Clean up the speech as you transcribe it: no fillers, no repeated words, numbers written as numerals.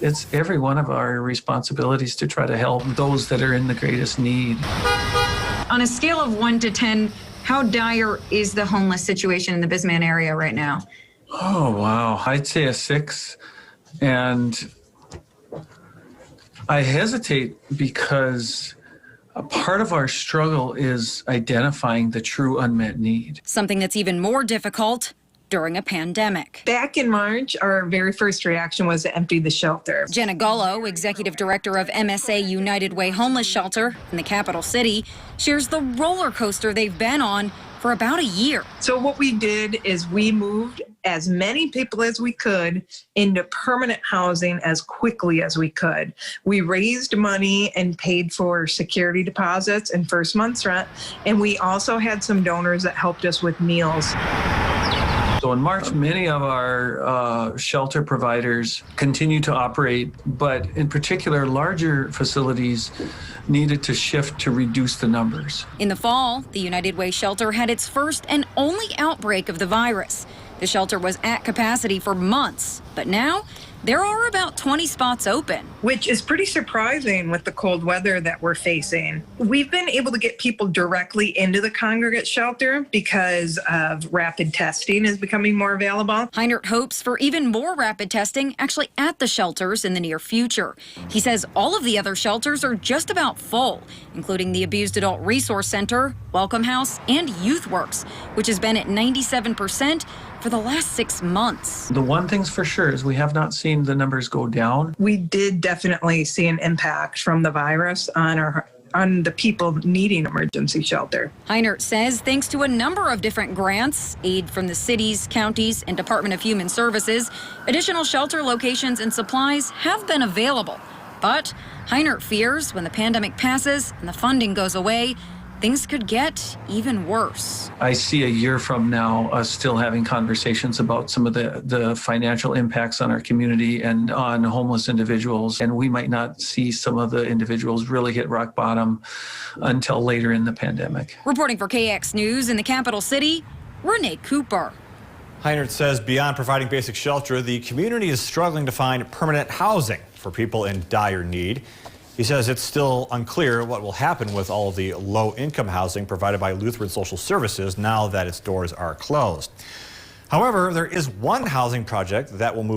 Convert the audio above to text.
It's every one of our responsibilities to try to help those that are in the greatest need. On a scale of 1 to 10, how dire is the homeless situation in the Bisman area right now? Oh, wow. I'd say a 6. And I hesitate because a part of our struggle is identifying the true unmet need. Something that's even more difficult during a pandemic. Back in March, our very first reaction was to empty the shelter. Jenna Gullo, executive director of MSA United Way Homeless Shelter in the capital city, shares the roller coaster they've been on for about a year. So what we did is we moved as many people as we could into permanent housing as quickly as we could. We raised money and paid for security deposits and first month's rent, and we also had some donors that helped us with meals. So in March, many of our shelter providers continued to operate, but in particular, larger facilities needed to shift to reduce the numbers. In the fall, the United Way shelter had its first and only outbreak of the virus. The shelter was at capacity for months, but now there are about 20 spots open. Which is pretty surprising with the cold weather that we're facing. We've been able to get people directly into the congregate shelter because of rapid testing is becoming more available. Heinert hopes for even more rapid testing actually at the shelters in the near future. He says all of the other shelters are just about full, including the Abused Adult Resource Center, Welcome House, and Youth Works, which has been at 97% for the last 6 months. The one thing's for sure is we have not seen the numbers go down. We did definitely see an impact from the virus on the people needing emergency shelter. Heinert says thanks to a number of different grants, aid from the cities, counties, and Department of Human Services, additional shelter locations and supplies have been available. But Heinert fears when the pandemic passes and the funding goes away, things could get even worse. I see a year from now us still having conversations about some of the financial impacts on our community and on homeless individuals. And we might not see some of the individuals really hit rock bottom until later in the pandemic. Reporting for KX News in the capital city, Renee Cooper. Heinert says beyond providing basic shelter, the community is struggling to find permanent housing for people in dire need. He says it's still unclear what will happen with all of the low-income housing provided by Lutheran Social Services now that its doors are closed. However, there is one housing project that will move